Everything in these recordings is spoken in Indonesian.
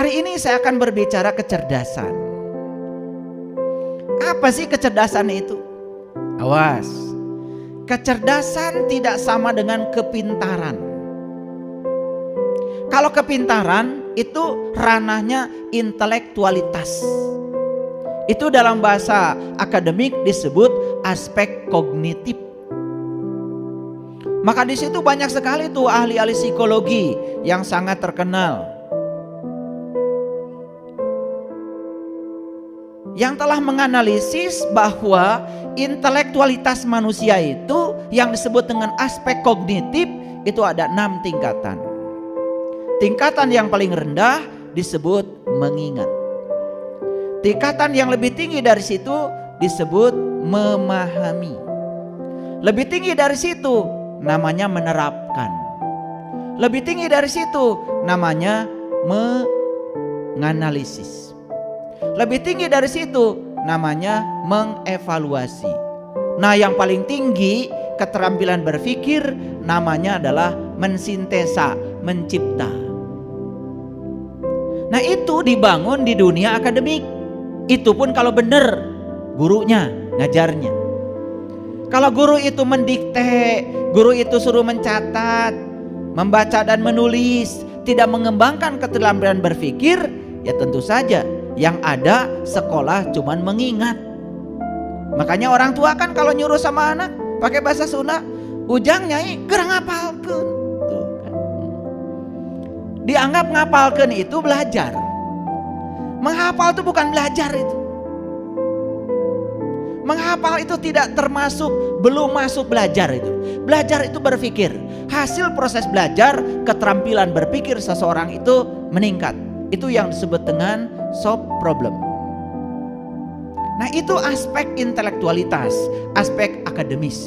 Hari ini saya akan berbicara kecerdasan. Apa sih kecerdasan itu? Awas, kecerdasan tidak sama dengan kepintaran. Kalau kepintaran itu ranahnya intelektualitas. Itu dalam bahasa akademik disebut aspek kognitif. Maka di situ banyak sekali tuh ahli-ahli psikologi yang sangat terkenal, yang telah menganalisis bahwa intelektualitas manusia itu yang disebut dengan aspek kognitif itu ada 6 tingkatan. Tingkatan yang paling rendah disebut mengingat. Tingkatan yang lebih tinggi dari situ disebut memahami. Lebih tinggi dari situ namanya menerapkan. Lebih tinggi dari situ namanya menganalisis. Lebih tinggi dari situ namanya mengevaluasi. Nah, yang paling tinggi keterampilan berpikir namanya adalah mensintesa, mencipta. Nah, itu dibangun di dunia akademik. Itu pun kalau benar gurunya ngajarnya. Kalau guru itu mendikte, guru itu suruh mencatat, membaca dan menulis, tidak mengembangkan keterampilan berpikir, ya tentu saja yang ada sekolah cuman mengingat. Makanya orang tua kan kalau nyuruh sama anak pakai bahasa Sunda, ujang nyai gerang ngapalkeun. Tuh kan. Dianggap ngapalkeun itu belajar. Menghafal itu bukan belajar itu. Menghafal itu tidak termasuk, belum masuk belajar itu. Belajar itu berpikir. Hasil proses belajar, keterampilan berpikir seseorang itu meningkat. Itu yang disebut dengan solve problem. Nah, itu aspek intelektualitas, aspek akademis.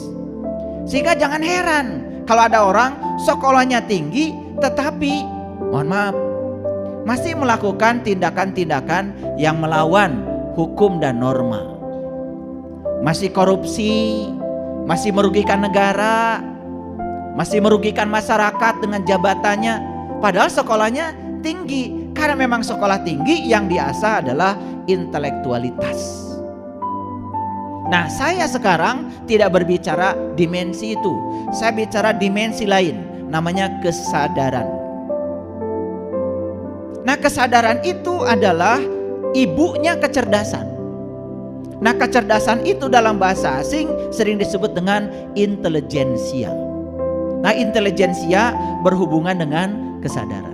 Sehingga jangan heran kalau ada orang sekolahnya tinggi tetapi mohon maaf masih melakukan tindakan-tindakan yang melawan hukum dan norma. Masih korupsi, masih merugikan negara, masih merugikan masyarakat dengan jabatannya. Padahal sekolahnya tinggi. Karena memang sekolah tinggi yang diasah adalah intelektualitas. Nah, saya sekarang tidak berbicara dimensi itu. Saya bicara dimensi lain, namanya kesadaran. Nah, kesadaran itu adalah ibunya kecerdasan. Nah, kecerdasan itu dalam bahasa asing sering disebut dengan intelijensia. Nah, intelijensia berhubungan dengan kesadaran.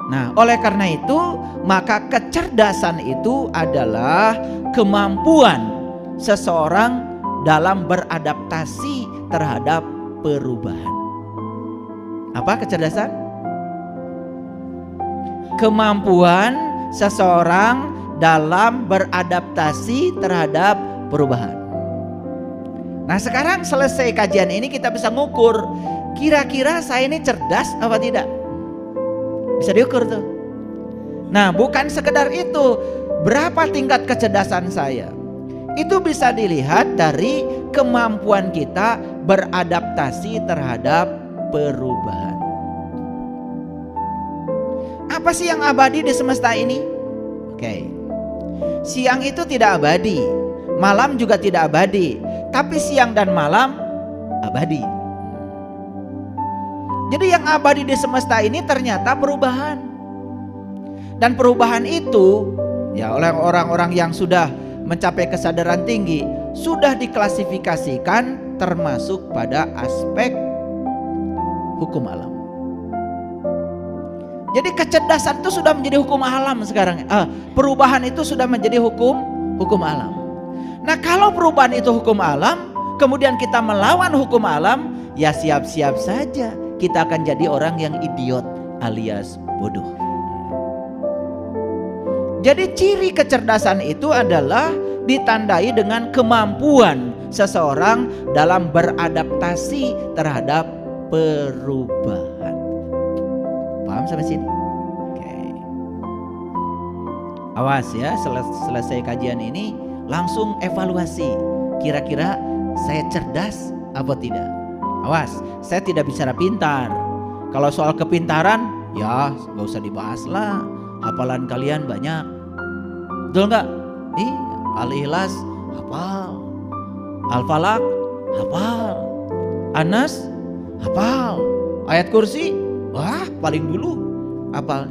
Nah, oleh karena itu, maka kecerdasan itu adalah kemampuan seseorang dalam beradaptasi terhadap perubahan. Apa kecerdasan? Kemampuan seseorang dalam beradaptasi terhadap perubahan. Nah, sekarang selesai kajian ini kita bisa ngukur kira-kira saya ini cerdas apa tidak. Bisa diukur tuh. Nah, bukan sekedar itu, berapa tingkat kecerdasan saya. Itu bisa dilihat dari kemampuan kita beradaptasi terhadap perubahan. Apa sih yang abadi di semesta ini? Oke. Siang itu tidak abadi, malam juga tidak abadi, tapi siang dan malam abadi. Jadi yang abadi di semesta ini ternyata perubahan. Dan perubahan itu ya oleh orang-orang yang sudah mencapai kesadaran tinggi sudah diklasifikasikan termasuk pada aspek hukum alam. Jadi kecerdasan itu sudah menjadi hukum alam sekarang. Perubahan itu sudah menjadi hukum alam. Nah, kalau perubahan itu hukum alam, kemudian kita melawan hukum alam, ya siap-siap saja kita akan jadi orang yang idiot alias bodoh. Jadi ciri kecerdasan itu adalah ditandai dengan kemampuan seseorang dalam beradaptasi terhadap perubahan. Paham sampai sini? Oke. Awas ya, selesai kajian ini langsung evaluasi. Kira-kira saya cerdas apa tidak? Awas, saya tidak bicara pintar. Kalau soal kepintaran, ya gak usah dibahas lah. hafalan kalian banyak. Betul nggak? Al-Ikhlas hafal, Al-Falaq hafal, Anas hafal, ayat kursi wah paling dulu hafal.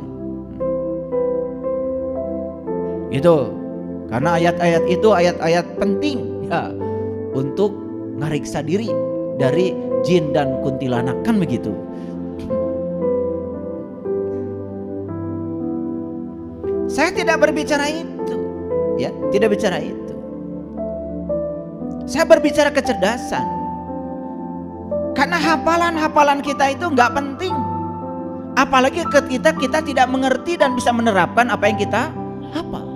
Gitu. Karena ayat-ayat itu ayat-ayat penting ya untuk ngariksa diri dari jin dan kuntilanak, kan begitu. Saya tidak berbicara itu, ya, tidak bicara itu. Saya berbicara kecerdasan. Karena hafalan-hafalan kita itu nggak penting. Apalagi ketika kita tidak mengerti dan bisa menerapkan apa yang kita hafal.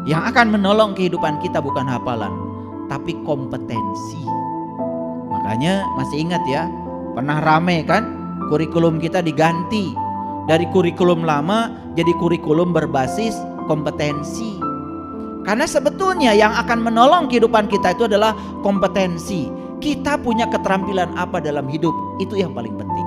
Yang akan menolong kehidupan kita bukan hafalan, tapi kompetensi. Makanya masih ingat ya, pernah rame kan kurikulum kita diganti dari kurikulum lama jadi kurikulum berbasis kompetensi. Karena sebetulnya yang akan menolong kehidupan kita itu adalah kompetensi. Kita punya keterampilan apa dalam hidup, itu yang paling penting.